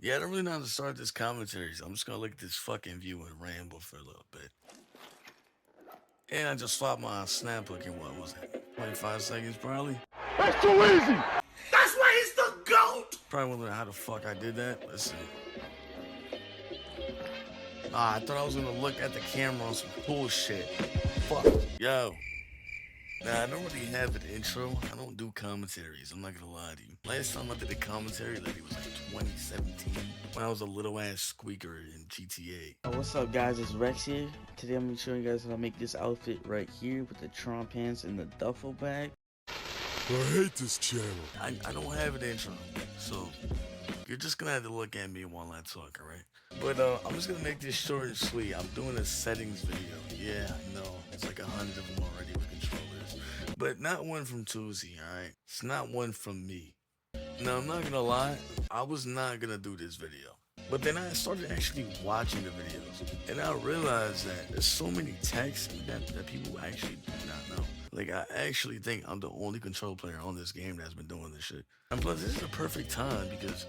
Yeah, I don't really know how to start this commentary, so I'm just gonna look at this fucking view and ramble for a little bit. And I just swapped my snap hook in what was it? 25 seconds probably? That's too easy. That's why he's the GOAT! Probably wondering how the fuck I did that. Let's see. Ah, I thought I was gonna look at the camera on some bullshit. Fuck. Yo. Nah, I don't really have an intro. I don't do commentaries. I'm not gonna lie to you. Last time I did a commentary, like it was like 2017, when I was a little ass squeaker in GTA. What's up, guys? It's Rex here. Today I'm gonna be showing you guys how to make this outfit right here with the Tron pants and the duffel bag. I hate this channel. I don't have an intro, so you're just gonna have to look at me while I talk, alright? But I'm just gonna make this short and sweet. I'm doing a settings video. Yeah, I know. It's like 100 of them already with controllers. But not one from Toohzi, alright? It's not one from me. Now, I'm not gonna lie, I was not gonna do this video. But then I started actually watching the videos, and I realized that there's so many texts that people actually do not know. Like, I actually think I'm the only control player on this game that's been doing this shit. And plus, this is a perfect time because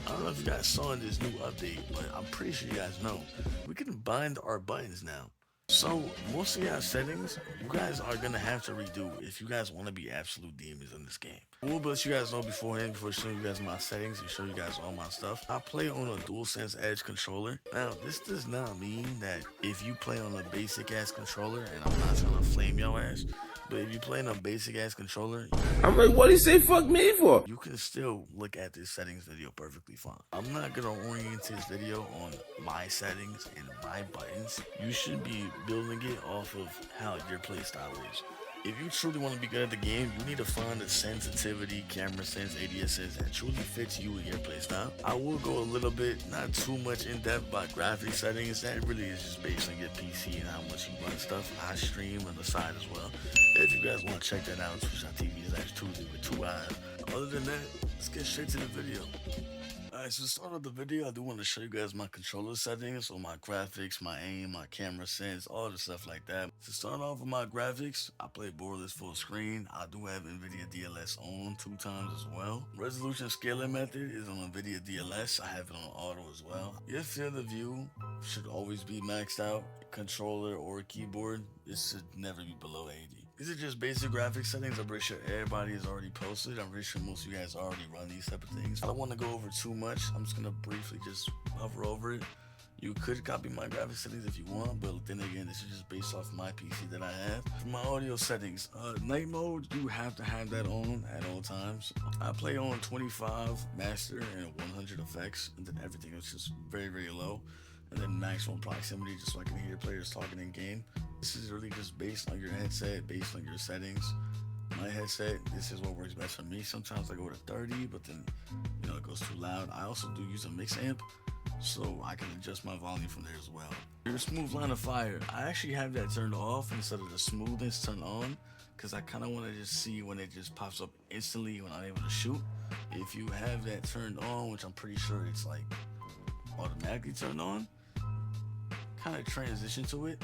I don't know if you guys saw in this new update, but I'm pretty sure you guys know we can bind our buttons now. So, most of y'all settings, you guys are gonna have to redo if you guys want to be absolute demons in this game. We'll let you guys know beforehand, before showing you guys my settings and show you guys all my stuff. I play on a DualSense Edge controller. Now, this does not mean that if you play on a basic ass controller, and I'm not trying to flame your ass, but if you play on a basic ass controller, I'm like, what do you say fuck me for? you can still look at this settings video perfectly fine. I'm not gonna orient this video on my settings and my buttons. You should be building it off of how your playstyle is. If you truly want to be good at the game, you need to find a sensitivity, camera sense, ADS sense that truly fits you and your playstyle. I will go a little bit, not too much in depth by graphic settings. That really is just based on your PC and how much you run stuff. I stream on the side as well. If you guys want to check that out, twitch.tv/Toohzi with 2 eyes. Other than that, let's get straight to the video. Alright, so to start off the video, I do want to show you guys my controller settings, so my graphics, my aim, my camera sense, all the stuff like that. To start off with my graphics, I play borderless full screen. I do have NVIDIA DLS on 2 times as well. Resolution scaling method is on NVIDIA DLS. I have it on auto as well. Your field of view should always be maxed out. Controller or keyboard, it should never be below 80. These are just basic graphic settings. I'm pretty sure everybody has already posted. I'm pretty sure most of you guys already run these type of things. I don't want to go over too much. I'm just gonna briefly just hover over it. You could copy my graphic settings if you want, but then again, this is just based off my PC that I have. For my audio settings, night mode, you have to have that on at all times. I play on 25 master and 100 effects, and then everything is just very, very low. And then maximum proximity, just so I can hear players talking in game. This is really just based on your headset, based on your settings. My headset, this is what works best for me. Sometimes I go to 30, but then, it goes too loud. I also do use a mix amp, so I can adjust my volume from there as well. Your smooth line of fire, I actually have that turned off instead of the smoothness turned on, because I kind of want to just see when it just pops up instantly when I'm able to shoot. If you have that turned on, which I'm pretty sure it's like automatically turned on, kind of transition to it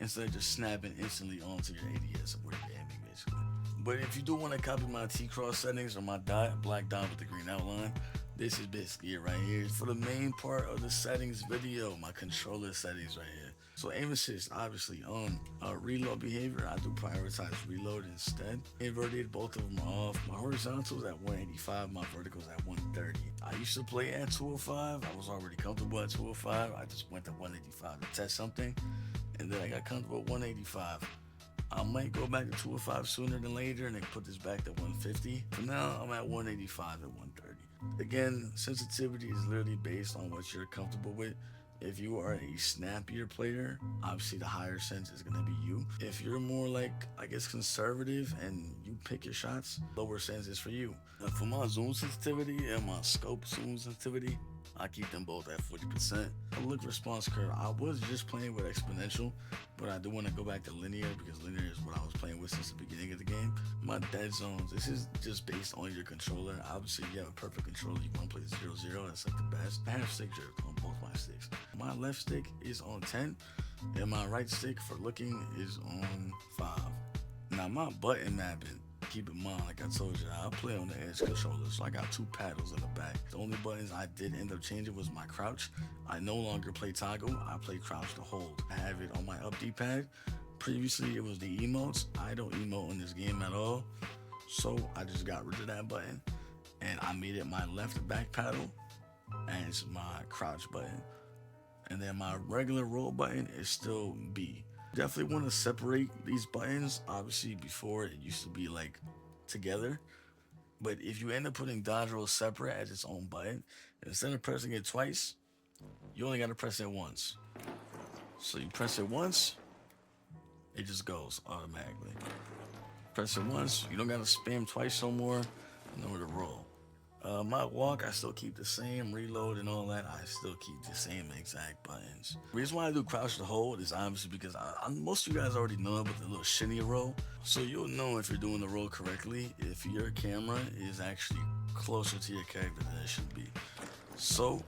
instead of just snapping instantly onto your ADS of where you're aiming, basically. But if you do want to copy my T-cross settings or my black dot with the green outline, this is basically it right here. For the main part of the settings video, my controller settings right here. So aim assist, obviously, on reload behavior, I do prioritize reload instead. Inverted, both of them are off. My horizontals at 185, my verticals at 130. I used to play at 205. I was already comfortable at 205. I just went to 185 to test something, and then I got comfortable at 185. I might go back to 205 sooner than later and then put this back to 150. For now, I'm at 185 and 130. Again, sensitivity is literally based on what you're comfortable with. If you are a snappier player, obviously the higher sense is gonna be you. If you're more like, I guess, conservative and you pick your shots, lower sense is for you. For my zoom sensitivity and my scope zoom sensitivity, I keep them both at 40%. A look response curve, I was just playing with exponential, but I do want to go back to linear because linear is what I was playing with since the beginning of the game. My dead zones, this is just based on your controller. Obviously, if you have a perfect controller, you want to play 0-0, that's like the best. I have stick drift on both my sticks. My left stick is on 10, and my right stick for looking is on 5. Now, my button mapping, Keep in mind, like I told you, I play on the edge controller, so I got 2 paddles in the back. The only buttons I did end up changing was my crouch. I no longer play toggle, I play crouch to hold. I have it on my up D-pad. Previously, it was the emotes. I don't emote in this game at all, so I just got rid of that button, and I made it my left back paddle as my crouch button. And then my regular roll button is still B. Definitely want to separate these buttons. Obviously, before it used to be like together, but if you end up putting dodge roll separate as its own button, instead of pressing it twice, you only got to press it once. So you press it once, it just goes automatically. Press it once, you don't got to spam twice no more in order to roll. My walk, I still keep the same. Reload and all that, I still keep the same exact buttons. The reason why I do crouch to hold is obviously because most of you guys already know about the little Shinya roll. So you'll know if you're doing the roll correctly, if your camera is actually closer to your character than it should be. So,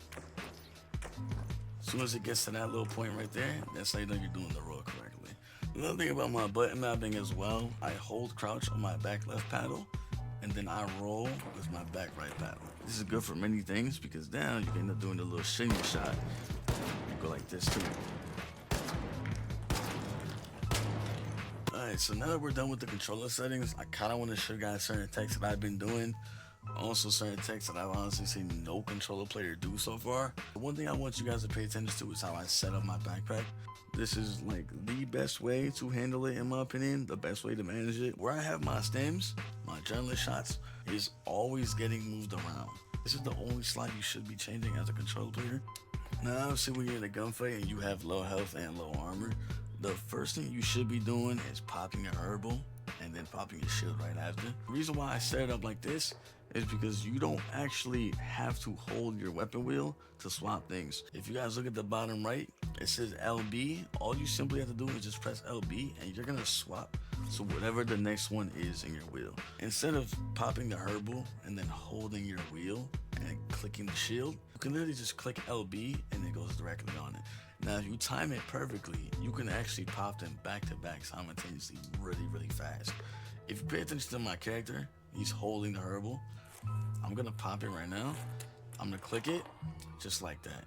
as soon as it gets to that little point right there, that's how you know you're doing the roll correctly. Another thing about my button mapping as well, I hold crouch on my back left paddle, and then I roll with my back right paddle. This is good for many things because now you can end up doing the little Shinya shot. You go like this too. Alright, so now that we're done with the controller settings, I kind of want to show you guys certain techs that I've been doing. Also certain techs that I've honestly seen no controller player do so far. The one thing I want you guys to pay attention to is how I set up my backpack. This is like the best way to handle it in my opinion, the best way to manage it. Where I have my stems, my journalist shots, is always getting moved around. This is the only slot you should be changing as a controller player. Now obviously when you're in a gunfight and you have low health and low armor, the first thing you should be doing is popping your herbal and then popping your shield right after. The reason why I set it up like this is because you don't actually have to hold your weapon wheel to swap things. If you guys look at the bottom right, it says LB. All you simply have to do is just press LB and you're gonna swap to whatever the next one is in your wheel. Instead of popping the herbal and then holding your wheel and clicking the shield, you can literally just click LB and it goes directly on it. Now, if you time it perfectly, you can actually pop them back to back simultaneously really, really fast. If you pay attention to my character, he's holding the herbal. I'm gonna pop it right now. I'm gonna click it just like that.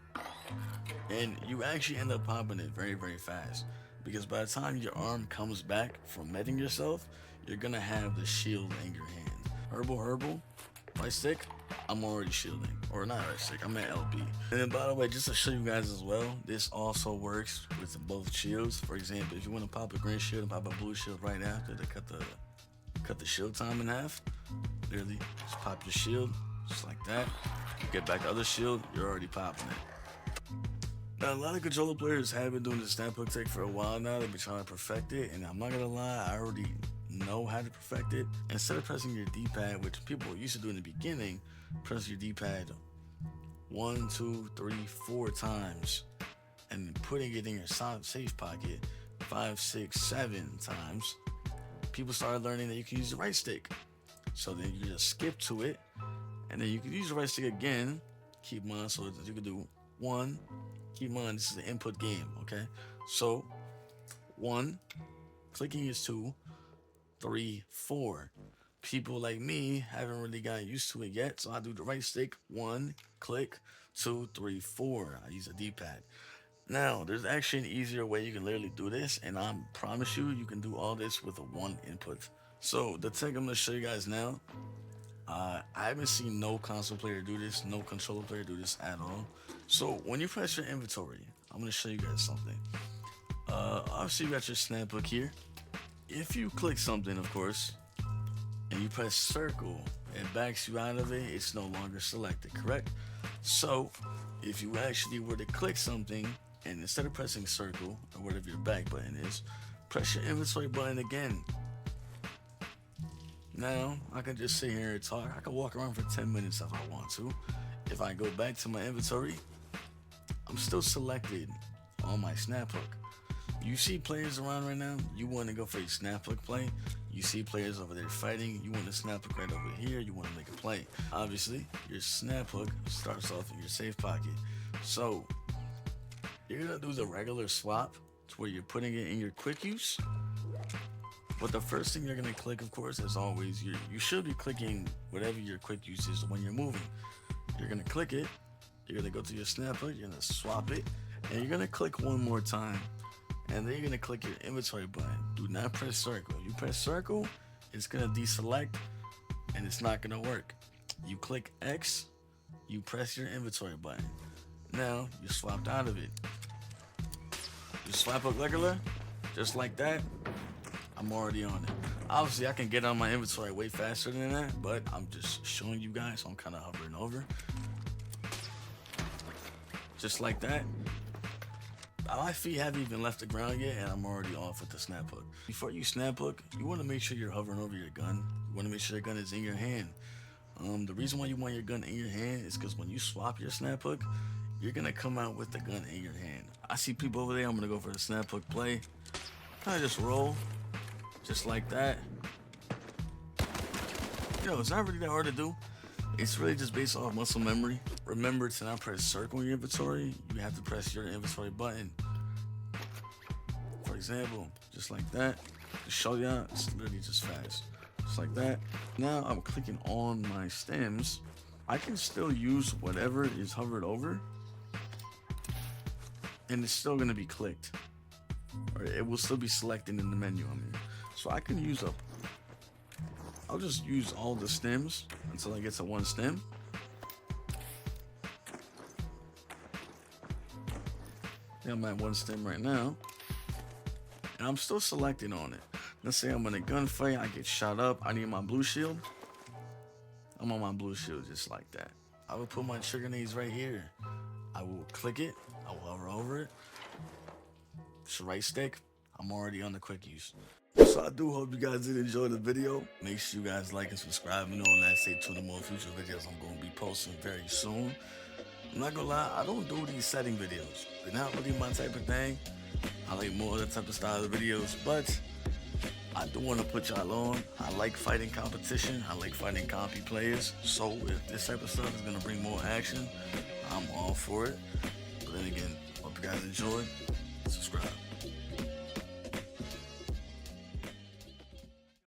And you actually end up popping it very, very fast because by the time your arm comes back from meting yourself, you're gonna have the shield in your hand. Herbal, right stick, I'm already shielding. Or not right stick, I'm at LB. And then by the way, just to show you guys as well, this also works with both shields. For example, if you wanna pop a green shield and pop a blue shield right after to cut the shield time in half, literally just pop your shield just like that. You get back the other shield, you're already popping it. Now, a lot of controller players have been doing the snap hook tech for a while now. They've been trying to perfect it, and I'm not gonna lie, I already know how to perfect it. Instead of pressing your D-pad, which people used to do in the beginning, press your D-pad 1, 2, 3, 4 times, and then putting it in your safe pocket 5, 6, 7 times. People started learning that you can use the right stick. So then you just skip to it, and then you can use the right stick again. Keep in mind, so that you can do 1. Keep in mind, this is an input game, okay? So 1, clicking is 2, 3, 4. People like me haven't really gotten used to it yet, so I do the right stick, 1, click, 2, 3, 4. I use a D-pad. Now, there's actually an easier way you can literally do this, and I promise you, you can do all this with a 1 input. So the tech I'm gonna show you guys now, I haven't seen no console player do this, no controller player do this at all. So when you press your inventory, I'm gonna show you guys something. Obviously you got your snap hook here. If you click something, of course, and you press circle, it backs you out of it, it's no longer selected, correct? So if you actually were to click something, and instead of pressing circle, or whatever your back button is, press your inventory button again. Now, I can just sit here and talk. I can walk around for 10 minutes if I want to. If I go back to my inventory, I'm still selected on my snap hook. You see players around right now, you want to go for a snap hook play. You see players over there fighting, you want to snap hook right over here, you want to make a play. Obviously, your snap hook starts off in your safe pocket. So, you're going to do the regular swap to where you're putting it in your quick use. But the first thing you're gonna click, of course, as always, you should be clicking whatever your quick use is when you're moving. You're gonna click it, you're gonna go to your snap hook, you're gonna swap it, and you're gonna click one more time. And then you're gonna click your inventory button. Do not press circle. You press circle, it's gonna deselect and it's not gonna work. You click X, you press your inventory button. Now you swapped out of it. You swap up regular, just like that. I'm already on it. Obviously, I can get on my inventory way faster than that, but I'm just showing you guys. So I'm kind of hovering over, just like that. My feet haven't even left the ground yet, and I'm already off with the snap hook. Before you snap hook, you want to make sure you're hovering over your gun. You want to make sure your gun is in your hand. The reason why you want your gun in your hand is because when you swap your snap hook, you're gonna come out with the gun in your hand. I see people over there. I'm gonna go for the snap hook play. Kind of just roll, just like that. You know, it's not really that hard to do. It's really just based off muscle memory. Remember to not press circle in your inventory. You have to press your inventory button. For example, just like that. To show y'all, it's literally just fast. Just like that. Now I'm clicking on my stems. I can still use whatever is hovered over, and it's still gonna be clicked. Or it will still be selected in the menu, I mean. So I can use I'll just use all the stems until I get to one stem. Yeah, I'm at one stem right now. And I'm still selecting on it. Let's say I'm in a gunfight, I get shot up, I need my blue shield. I'm on my blue shield just like that. I will put my trigger nades right here. I will click it, I will hover over it. It's the right stick. I'm already on the quick use. So I do hope you guys did enjoy the video. Make sure you guys like and subscribe and all that. Stay tuned to more future videos I'm going to be posting very soon. I'm not gonna lie, I don't do these setting videos. They're not really my type of thing. I like more of the type of style of videos, but I do want to put y'all on. I like fighting competition. I like fighting compy players. So if this type of stuff is gonna bring more action, I'm all for it. But then again, hope you guys enjoyed. Subscribe.